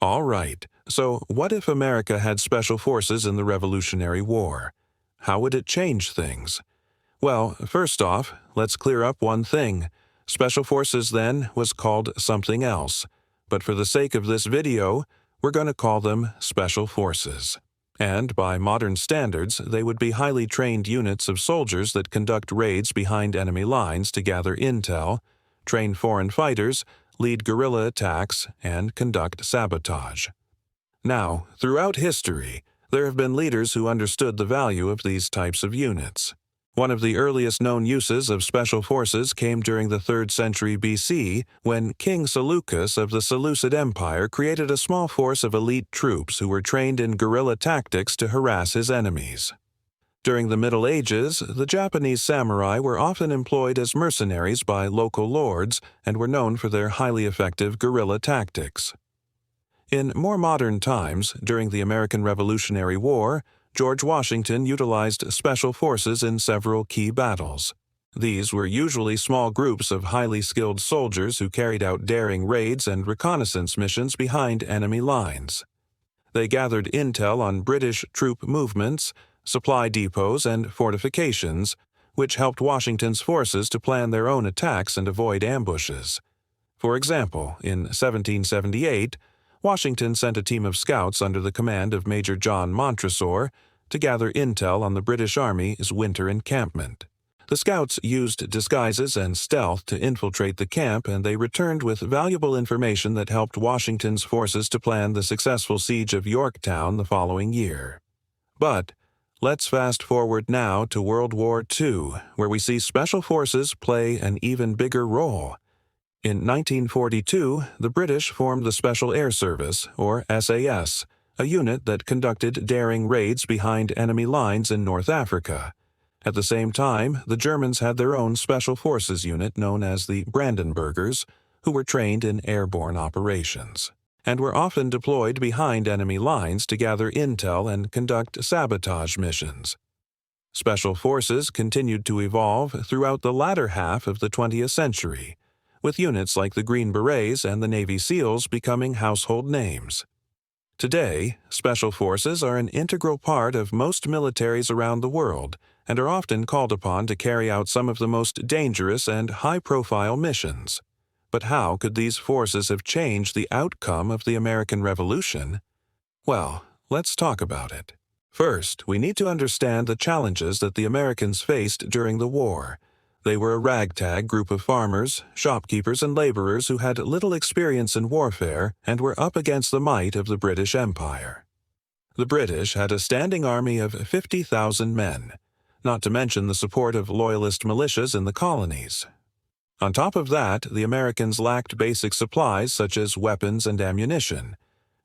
All right, so what if America had special forces in the Revolutionary War? How would it change things? Well, first off, let's clear up one thing. Special Forces then was called something else, but for the sake of this video, we're going to call them Special Forces. And by modern standards, they would be highly trained units of soldiers that conduct raids behind enemy lines to gather intel, train foreign fighters, lead guerrilla attacks, and conduct sabotage. Now, throughout history, there have been leaders who understood the value of these types of units. One of the earliest known uses of special forces came during the 3rd century BC when King Seleucus of the Seleucid Empire created a small force of elite troops who were trained in guerrilla tactics to harass his enemies. During the Middle Ages, the Japanese samurai were often employed as mercenaries by local lords and were known for their highly effective guerrilla tactics. In more modern times, during the American Revolutionary War, George Washington utilized special forces in several key battles. These were usually small groups of highly skilled soldiers who carried out daring raids and reconnaissance missions behind enemy lines. They gathered intel on British troop movements, supply depots, and fortifications, which helped Washington's forces to plan their own attacks and avoid ambushes. For example, in 1778, Washington sent a team of scouts under the command of Major John Montresor to gather intel on the British Army's winter encampment. The scouts used disguises and stealth to infiltrate the camp, and they returned with valuable information that helped Washington's forces to plan the successful siege of Yorktown the following year. But let's fast forward now to World War II, where we see special forces play an even bigger role. In 1942, the British formed the Special Air Service, or SAS, a unit that conducted daring raids behind enemy lines in North Africa. At the same time, the Germans had their own Special Forces unit known as the Brandenburgers, who were trained in airborne operations, and were often deployed behind enemy lines to gather intel and conduct sabotage missions. Special Forces continued to evolve throughout the latter half of the 20th century, with units like the Green Berets and the Navy SEALs becoming household names. Today, Special Forces are an integral part of most militaries around the world and are often called upon to carry out some of the most dangerous and high-profile missions. But how could these forces have changed the outcome of the American Revolution? Well, let's talk about it. First, we need to understand the challenges that the Americans faced during the war. They were a ragtag group of farmers, shopkeepers, and laborers who had little experience in warfare and were up against the might of the British Empire. The British had a standing army of 50,000 men, not to mention the support of loyalist militias in the colonies. On top of that, the Americans lacked basic supplies such as weapons and ammunition,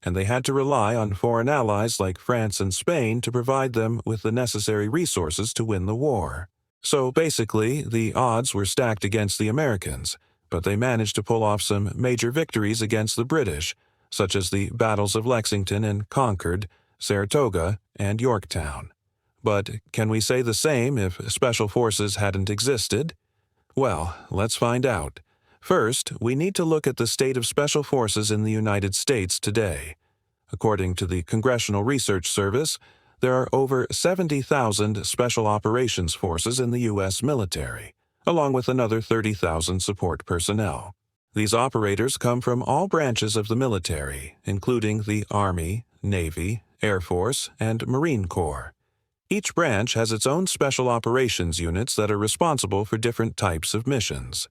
and they had to rely on foreign allies like France and Spain to provide them with the necessary resources to win the war. So basically, the odds were stacked against the Americans, but they managed to pull off some major victories against the British, such as the battles of Lexington and Concord, Saratoga, and Yorktown. But can we say the same if Special Forces hadn't existed? Well, let's find out. First, we need to look at the state of Special Forces in the United States today. According to the Congressional Research Service, there are over 70,000 Special Operations Forces in the U.S. military, along with another 30,000 support personnel. These operators come from all branches of the military, including the Army, Navy, Air Force, and Marine Corps. Each branch has its own special operations units that are responsible for different types of missions.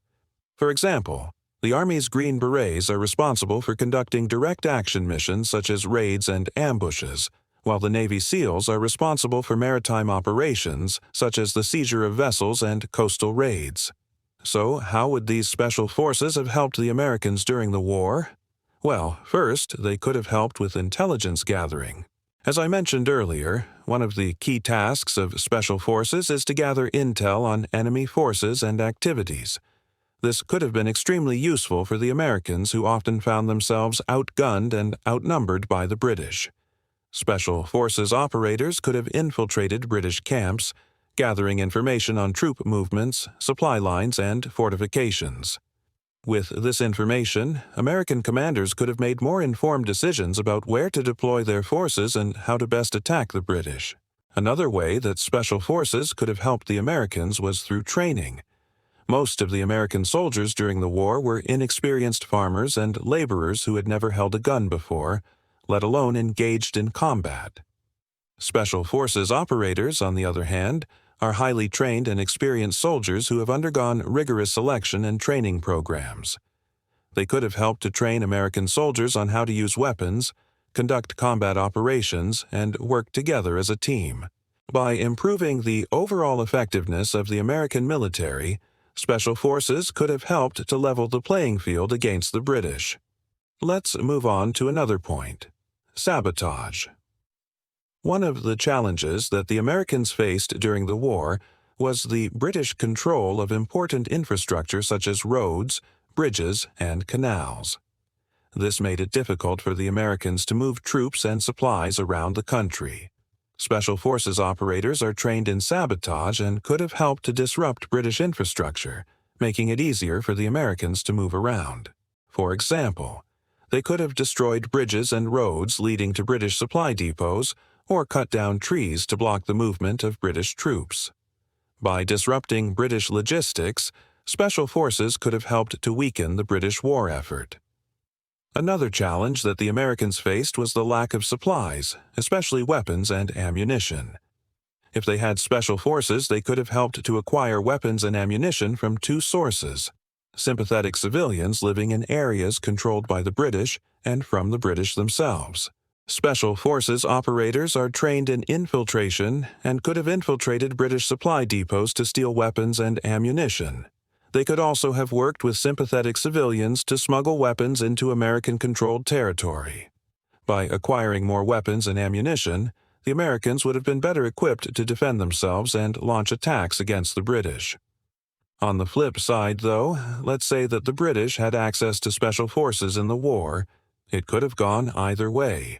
For example, the Army's Green Berets are responsible for conducting direct action missions such as raids and ambushes, while the Navy SEALs are responsible for maritime operations such as the seizure of vessels and coastal raids. So, how would these special forces have helped the Americans during the war? Well, first, they could have helped with intelligence gathering. As I mentioned earlier, one of the key tasks of special forces is to gather intel on enemy forces and activities. This could have been extremely useful for the Americans who often found themselves outgunned and outnumbered by the British. Special Forces operators could have infiltrated British camps, gathering information on troop movements, supply lines, and fortifications. With this information, American commanders could have made more informed decisions about where to deploy their forces and how to best attack the British. Another way that special forces could have helped the Americans was through training. Most of the American soldiers during the war were inexperienced farmers and laborers who had never held a gun before, let alone engaged in combat. Special forces operators, on the other hand, are highly trained and experienced soldiers who have undergone rigorous selection and training programs. They could have helped to train American soldiers on how to use weapons, conduct combat operations, and work together as a team. By improving the overall effectiveness of the American military, special forces could have helped to level the playing field against the British. Let's move on to another point: sabotage. One of the challenges that the Americans faced during the war was the British control of important infrastructure such as roads, bridges, and canals. This made it difficult for the Americans to move troops and supplies around the country. Special forces operators are trained in sabotage and could have helped to disrupt British infrastructure, making it easier for the Americans to move around. For example, they could have destroyed bridges and roads leading to British supply depots or cut down trees to block the movement of British troops. By disrupting British logistics, special forces could have helped to weaken the British war effort. Another challenge that the Americans faced was the lack of supplies, especially weapons and ammunition. If they had special forces, they could have helped to acquire weapons and ammunition from two sources: sympathetic civilians living in areas controlled by the British and from the British themselves. Special forces operators are trained in infiltration and could have infiltrated British supply depots to steal weapons and ammunition. They could also have worked with sympathetic civilians to smuggle weapons into American-controlled territory. By acquiring more weapons and ammunition, the Americans would have been better equipped to defend themselves and launch attacks against the British. On the flip side, though, let's say that the British had access to special forces in the war. It could have gone either way.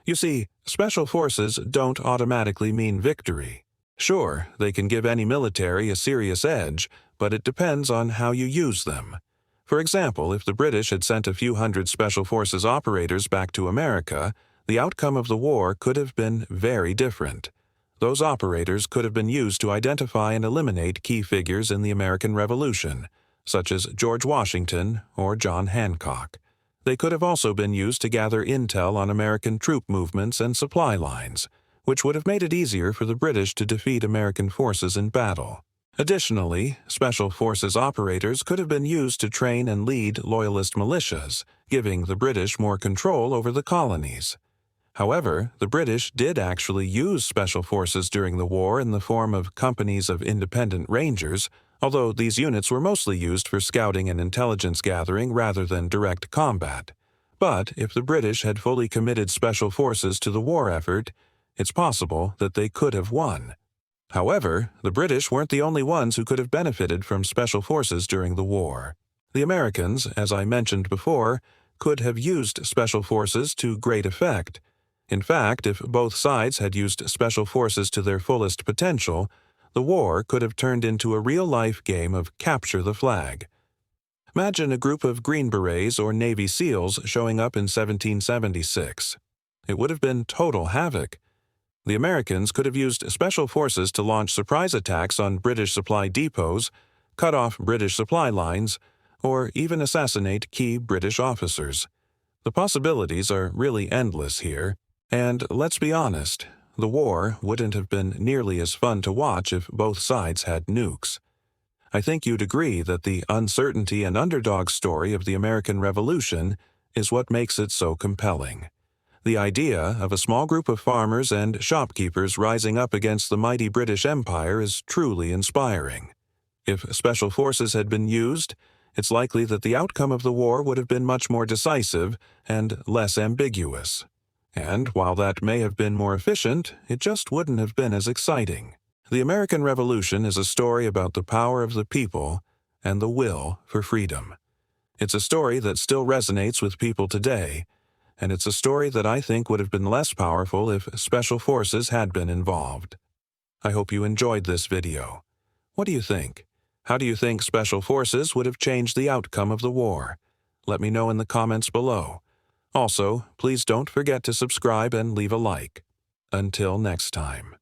You see, special forces don't automatically mean victory. Sure, they can give any military a serious edge, but it depends on how you use them. For example, if the British had sent a few hundred special forces operators back to America, the outcome of the war could have been very different. Those operators could have been used to identify and eliminate key figures in the American Revolution, such as George Washington or John Hancock. They could have also been used to gather intel on American troop movements and supply lines, which would have made it easier for the British to defeat American forces in battle. Additionally, special forces operators could have been used to train and lead loyalist militias, giving the British more control over the colonies. However, the British did actually use special forces during the war in the form of companies of independent rangers, although these units were mostly used for scouting and intelligence gathering rather than direct combat. But if the British had fully committed special forces to the war effort, it's possible that they could have won. However, the British weren't the only ones who could have benefited from special forces during the war. The Americans, as I mentioned before, could have used special forces to great effect. In fact, if both sides had used special forces to their fullest potential, the war could have turned into a real-life game of capture the flag. Imagine a group of Green Berets or Navy SEALs showing up in 1776. It would have been total havoc. The Americans could have used special forces to launch surprise attacks on British supply depots, cut off British supply lines, or even assassinate key British officers. The possibilities are really endless here, and let's be honest, the war wouldn't have been nearly as fun to watch if both sides had nukes. I think you'd agree that the uncertainty and underdog story of the American Revolution is what makes it so compelling. The idea of a small group of farmers and shopkeepers rising up against the mighty British Empire is truly inspiring. If special forces had been used, it's likely that the outcome of the war would have been much more decisive and less ambiguous. And while that may have been more efficient, it just wouldn't have been as exciting. The American Revolution is a story about the power of the people and the will for freedom. It's a story that still resonates with people today, and it's a story that I think would have been less powerful if special forces had been involved. I hope you enjoyed this video. What do you think? How do you think Special Forces would have changed the outcome of the war? Let me know in the comments below. Also, please don't forget to subscribe and leave a like. Until next time.